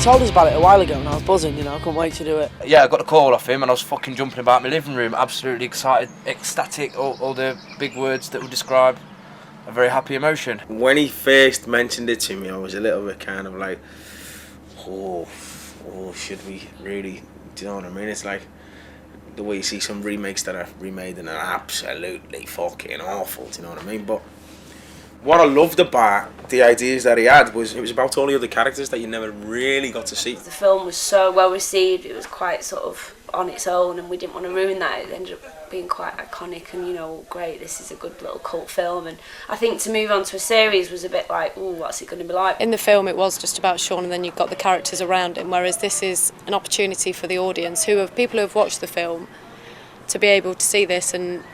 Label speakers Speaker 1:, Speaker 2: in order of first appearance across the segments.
Speaker 1: told us about it a while ago and I was buzzing, you know, I couldn't wait to do it.
Speaker 2: Yeah, I got a call off him and I was fucking jumping about my living room, absolutely excited, ecstatic, all the big words that would describe a very happy emotion.
Speaker 3: When he first mentioned it to me, I was a little bit kind of like, oh, should we really, do you know what I mean? It's like the way you see some remakes that are remade and are absolutely fucking awful, do you know what I mean? But what I loved about the ideas that he had was it was about all the other characters that you never really got to see.
Speaker 4: The film was so well received, it was quite sort of on its own and we didn't want to ruin that. It ended up being quite iconic and, you know, great, this is a good little cult film. And I think to move on to a series was a bit like, ooh, what's it going to be like?
Speaker 5: In the film it was just about Sean and then you've got the characters around him, whereas this is an opportunity for the audience, people who have watched the film, to be able to see this and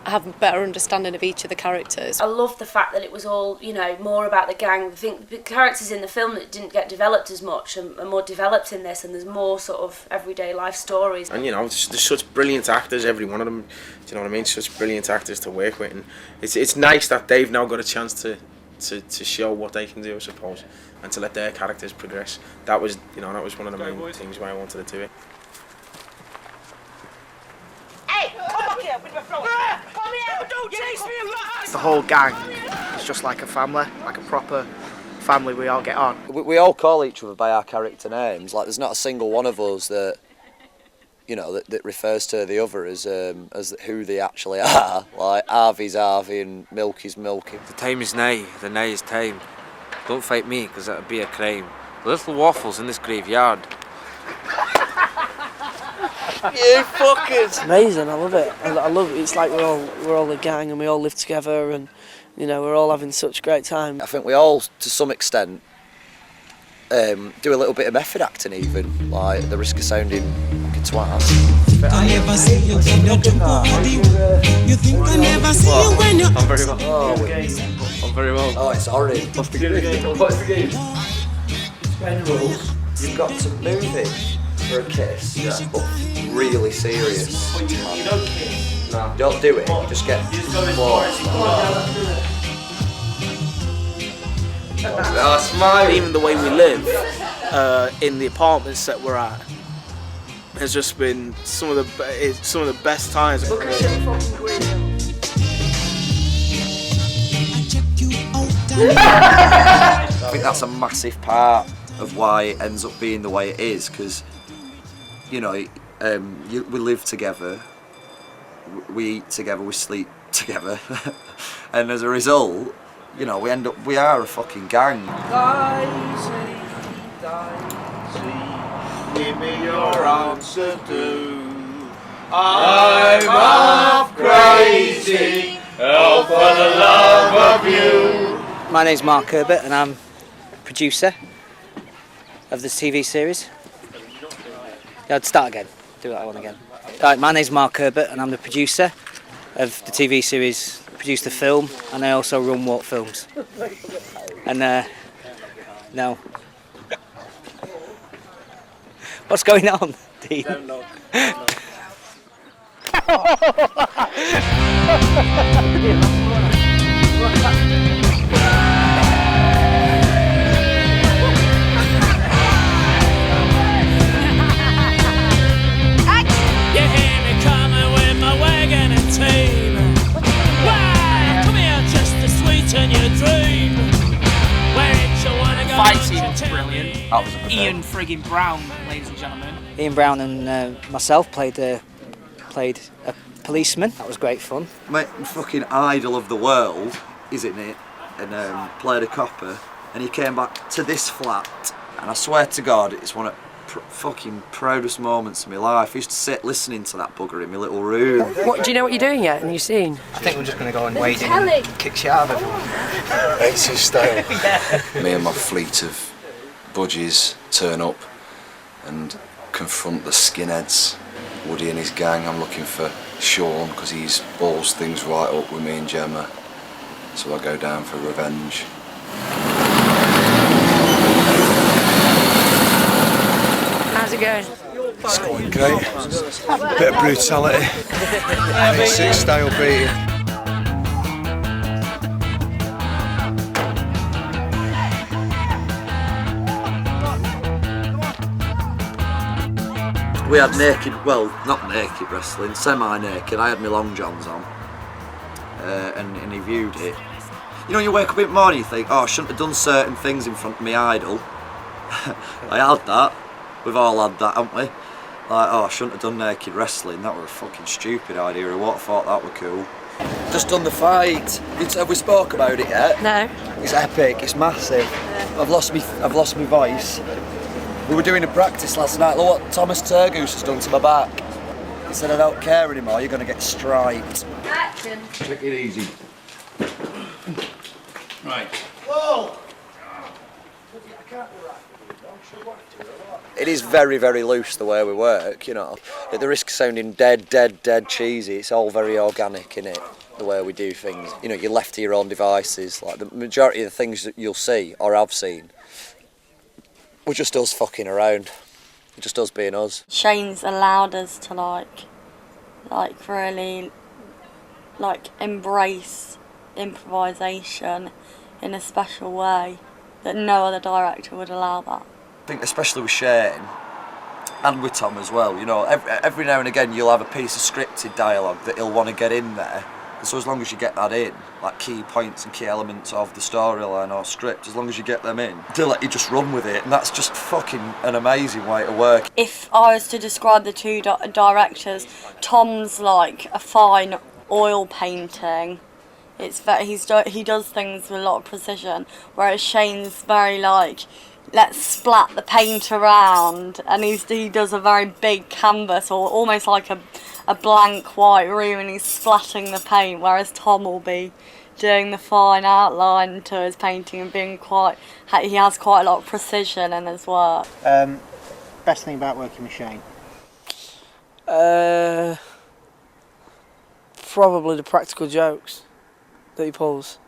Speaker 5: have a better understanding of each of the characters.
Speaker 4: I love the fact that it was all, you know, more about the gang. I think the characters in the film that didn't get developed as much are more developed in this, and there's more sort of everyday life stories.
Speaker 3: And you know, there's such brilliant actors, every one of them, do you know what I mean? Such brilliant actors to work with, and it's nice that they've now got a chance to show what they can do, I suppose, and to let their characters progress. That was, you know, that was one of the main things why I wanted to do it.
Speaker 6: Hey, come back here with my phone. Come here, don't chase me.
Speaker 7: The whole gang is just like a family, like a proper family. We all get on.
Speaker 8: We all call each other by our character names. Like, there's not a single one of us that, you know, that refers to the other as who they actually are. Like, Harvey's Harvey and Milky's Milky.
Speaker 9: The time is nigh, the nigh is time. Don't fight me, because that would be a crime. The little waffles in this graveyard.
Speaker 8: You fuckers!
Speaker 1: It's amazing, I love it. I love it. It's like we're all a gang and we all live together and, you know, we're all having such a great time.
Speaker 8: I think we all, to some extent, do a little bit of method acting even, like at the risk of sounding fucking twats.
Speaker 10: I never see you when you jump over the. You think I never see you when you.
Speaker 9: I'm very well.
Speaker 8: Oh,
Speaker 9: I'm very well.
Speaker 8: Oh, it's horrid.
Speaker 9: What's the game? What's the game?
Speaker 8: Ten rules. You've got to move it for a kiss, but really serious.
Speaker 2: You don't kiss?
Speaker 8: No. Don't do it, you just get close.
Speaker 9: That's mine.
Speaker 7: Even the way we live in the apartments that we're at has just been some of the best times.
Speaker 1: Look at your fucking green.
Speaker 8: I think that's a massive part of why it ends up being the way it is, because, you know, we live together, we eat together, we sleep together, and as a result, you know, we are a fucking gang.
Speaker 3: Daisy, give me your answer to. I'm half crazy, oh for the love of you.
Speaker 11: My name's Mark Herbert and I'm producer of this TV series. Yeah, I'd start again, do that one again. Right, my name's Mark Herbert and I'm the producer of the TV series, produce the film, and I also run Walk Films. And no. What's going on, Dean?
Speaker 7: Don't know.
Speaker 2: That was a good
Speaker 6: Ian friggin' Brown, ladies and gentlemen.
Speaker 11: Ian Brown and myself played a policeman. That was great fun.
Speaker 8: My fucking idol of the world, isn't it? And played a copper, and he came back to this flat, and I swear to God, it's one of the fucking proudest moments of my life. I used to sit listening to that bugger in my little room.
Speaker 1: What, do you know what you're doing yet in your scene?
Speaker 7: I think we're just going to go and wade in and kick shit out of everyone.
Speaker 3: It's his style.
Speaker 12: Me and my fleet of budgies turn up and confront the skinheads. Woody and his gang. I'm looking for Sean because he's balls things right up with me and Gemma. So I go down for revenge.
Speaker 1: How's it going?
Speaker 13: It's going great. Bit of brutality. 96 style beating.
Speaker 8: we had naked, well, not naked wrestling, semi-naked. I had my long johns on, and he viewed it. You know, you wake up in the morning, you think, oh, I shouldn't have done certain things in front of my idol. I had that. We've all had that, haven't we? Like, oh, I shouldn't have done naked wrestling. That were a fucking stupid idea. I would have thought that were cool. Just done the fight. Have we spoke about it yet?
Speaker 5: No.
Speaker 8: It's epic. It's massive. Yeah. I've lost my voice. We were doing a practice last night. Look what Thomas Turgoose has done to my back. He said, I don't care anymore. You're going to get striped.
Speaker 4: Action.
Speaker 8: Take it easy.
Speaker 13: Right.
Speaker 8: Whoa! It is very, very loose the way we work, you know. At the risk of sounding dead cheesy, it's all very organic, innit? The way we do things. You know, you're left to your own devices. Like, the majority of the things that you'll see, or have seen, we're just us fucking around. It's just us being us.
Speaker 14: Shane's allowed us to, like really, embrace improvisation in a special way that no other director would allow that.
Speaker 8: I think especially with Shane and with Tom as well, you know, every now and again you'll have a piece of scripted dialogue that he'll want to get in there, and so as long as you get that in, like key points and key elements of the storyline or script, as long as you get them in, they'll let you just run with it, and that's just fucking an amazing way to work.
Speaker 14: If I was to describe the two directors, Tom's like a fine oil painting. He does things with a lot of precision, whereas Shane's very like, let's splat the paint around, and he does a very big canvas, or almost like a blank white room, and he's splatting the paint, whereas Tom will be doing the fine outline to his painting and he has quite a lot of precision in his work.
Speaker 15: Best thing about working with Shane?
Speaker 1: Probably the practical jokes that he pulls,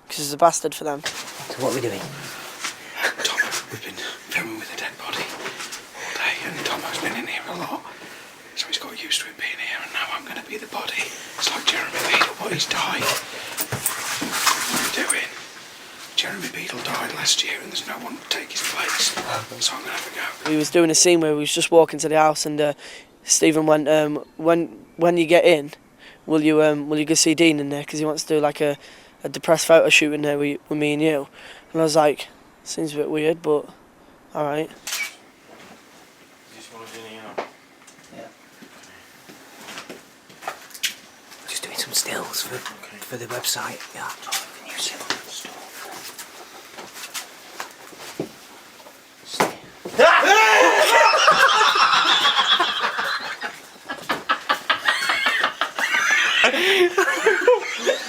Speaker 1: because he's a bastard for them.
Speaker 15: So what are we doing?
Speaker 13: Tom, we've been filming with a dead body all day, and Tomo's been in here a lot, so he's got used to it being here, and now I'm going to be the body. It's like Jeremy Beadle, but he's died. What are we doing? Jeremy Beadle died last year, and there's no one to take his place, so I'm going to have a go.
Speaker 1: We was doing a scene where we was just walking to the house, and Stephen went, when you get in, will you go see Dean in there, because he wants to do like a depressed photo shoot in there with me and you. And I was like, seems a bit weird, but all right.
Speaker 15: Just doing some stills for the website. Yeah. Can you see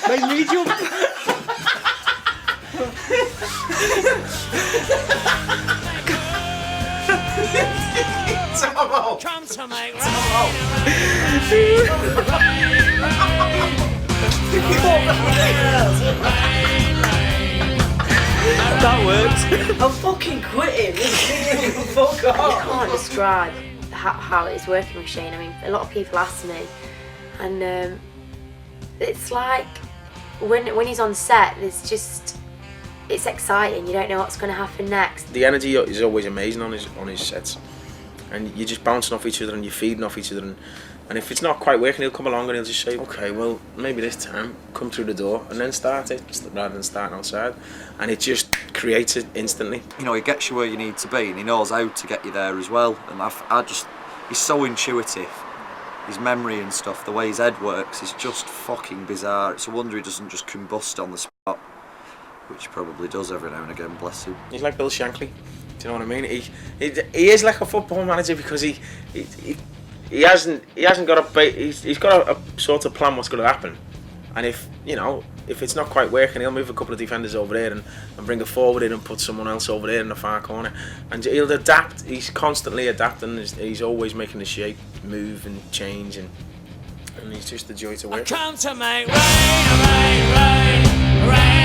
Speaker 6: Make me jump. Tomo! Come to make
Speaker 1: That worked. I'm fucking quitting. Fuck off.
Speaker 4: I can't describe how it's working with Shane. I mean, a lot of people ask me, and it's like when he's on set, it's exciting. You don't know what's going to happen next.
Speaker 3: The energy is always amazing on his sets, and you're just bouncing off each other and you're feeding off each other, and if it's not quite working, he'll come along and he'll just say, okay, well, maybe this time come through the door and then start it rather than starting outside, and it just creates it instantly.
Speaker 8: You know, he gets you where you need to be, and he knows how to get you there as well, and he's so intuitive. His memory and stuff, the way his head works, is just fucking bizarre. It's a wonder he doesn't just combust on the spot, which he probably does every now and again, bless him.
Speaker 3: He's like Bill Shankly, do you know what I mean? He is like a football manager, because he hasn't got he's got a sort of plan what's going to happen, and if it's not quite working, he'll move a couple of defenders over there and bring a forward in and put someone else over there in the far corner, and he'll adapt. He's constantly adapting. He's always making the shape move and change, and he's just a joy to work with.
Speaker 6: Come to make rain, rain, rain, rain.